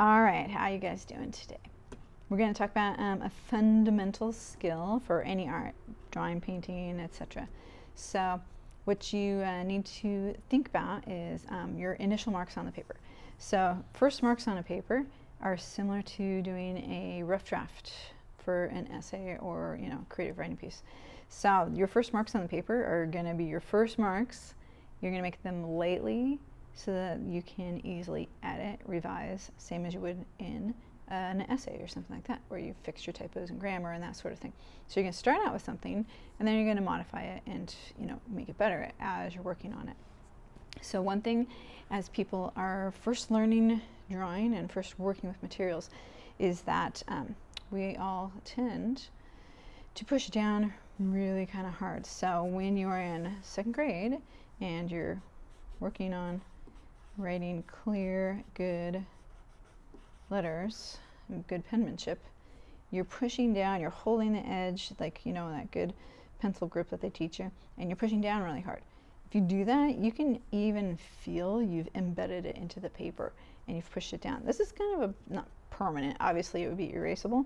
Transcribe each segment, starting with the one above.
All right, how you guys doing today? We're going to talk about a fundamental skill for any art, drawing, painting, etc. So what you need to think about is your initial marks on the paper. So first marks on a paper are similar to doing a rough draft for an essay or creative writing piece. So your first marks on the paper are going to be your first marks. You're going to make them lightly so that you can easily edit, revise, same as you would in an essay or something like that, where you fix your typos and grammar and that sort of thing. So you're going to start out with something, and then you're going to modify it and make it better as you're working on it. So one thing, as people are first learning drawing and first working with materials, is that we all tend to push down really kind of hard. So when you're in second grade and you're working on writing clear, good letters, and good penmanship, you're pushing down, you're holding the edge, like that good pencil grip that they teach you, and you're pushing down really hard. If you do that, you can even feel you've embedded it into the paper and you've pushed it down. This is kind of not permanent, obviously it would be erasable,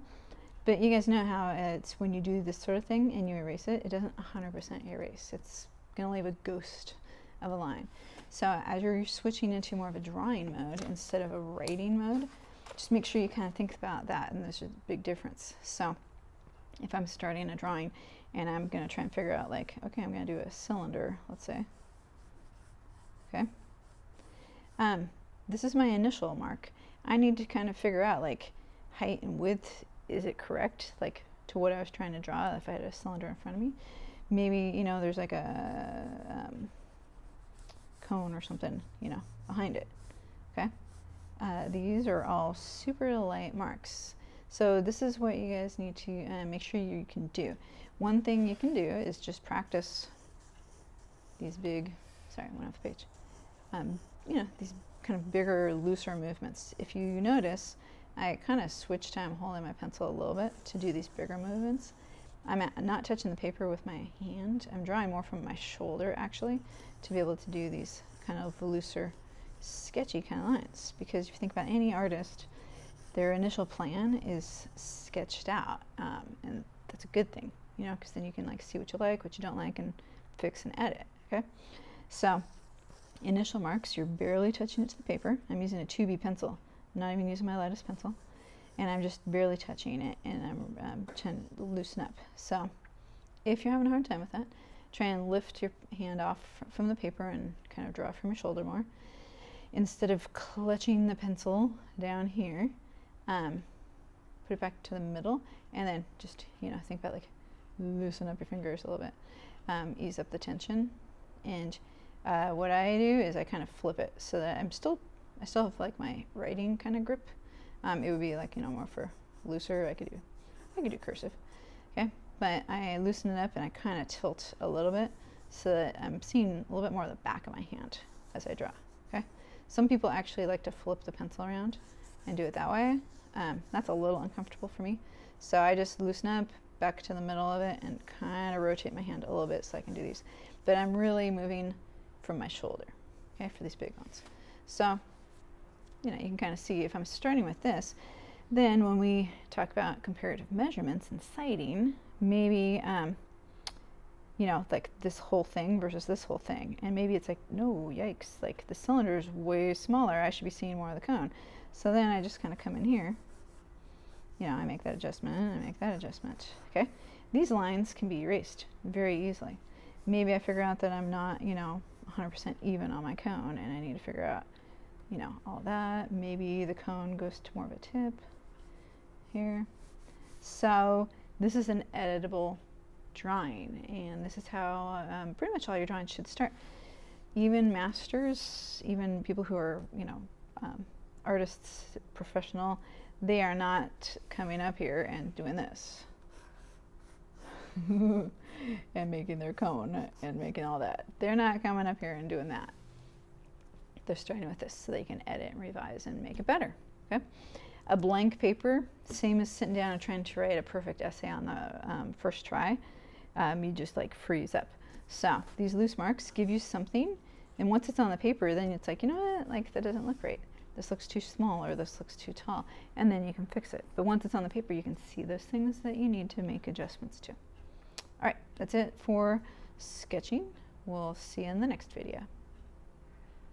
but you guys know how it's when you do this sort of thing and you erase it, it doesn't 100% erase. It's going to leave a ghost of a line. So as you're switching into more of a drawing mode instead of a writing mode, just make sure you kind of think about that, and there's a big difference. So if I'm starting a drawing and I'm going to try and figure out, like, okay, I'm going to do a cylinder, let's say. Okay. This is my initial mark. I need to kind of figure out, like, height and width, is it correct, like, to what I was trying to draw if I had a cylinder in front of me. Maybe, there's like a cone or something, behind it. Okay. These are all super light marks. So this is what you guys need to make sure you can do. One thing you can do is just practice these big, sorry, went off the page. These kind of bigger, looser movements. If you notice, I kind of switched time holding my pencil a little bit to do these bigger movements. I'm not touching the paper with my hand. I'm drawing more from my shoulder, actually, to be able to do these kind of looser, sketchy kind of lines. Because if you think about any artist, their initial plan is sketched out, and that's a good thing, because then you can see what you like, what you don't like, and fix and edit. Okay, so initial marks, you're barely touching it to the paper. I'm using a 2B pencil. I'm not even using my lightest pencil, and I'm just barely touching it, and I'm trying to loosen up. So if you're having a hard time with that, try and lift your hand off from the paper and kind of draw from your shoulder more. Instead of clutching the pencil down here, put it back to the middle, and then just, think about, like, loosen up your fingers a little bit, ease up the tension. And what I do is I kind of flip it so that I still have, like, my writing kind of grip. It would be, like, more for looser. I could do cursive, okay? But I loosen it up and I kind of tilt a little bit so that I'm seeing a little bit more of the back of my hand as I draw, okay? Some people actually like to flip the pencil around and do it that way. That's a little uncomfortable for me. So I just loosen up back to the middle of it and kind of rotate my hand a little bit so I can do these. But I'm really moving from my shoulder, okay, for these big ones. So, you can kind of see if I'm starting with this, then when we talk about comparative measurements and citing, maybe, like this whole thing versus this whole thing. And maybe it's like, no, yikes, like the cylinder is way smaller. I should be seeing more of the cone. So then I just kind of come in here, I make that adjustment, I make that adjustment, okay? These lines can be erased very easily. Maybe I figure out that I'm not, 100% even on my cone, and I need to figure out, all that. Maybe the cone goes to more of a tip here. So this is an editable drawing, and this is how pretty much all your drawings should start. Even masters, even people who are, artists, professional, they are not coming up here and doing this and making their cone and making all that. They're not coming up here and doing that. They're starting with this so they can edit and revise and make it better, okay? A blank paper, same as sitting down and trying to write a perfect essay on the first try. You just, like, freeze up. So these loose marks give you something, and once it's on the paper, then it's like, what, like, that doesn't look right. this looks too small or this looks too tall, and then you can fix it. But once it's on the paper, you can see those things that you need to make adjustments to. All right, that's it for sketching. We'll see you in the next video.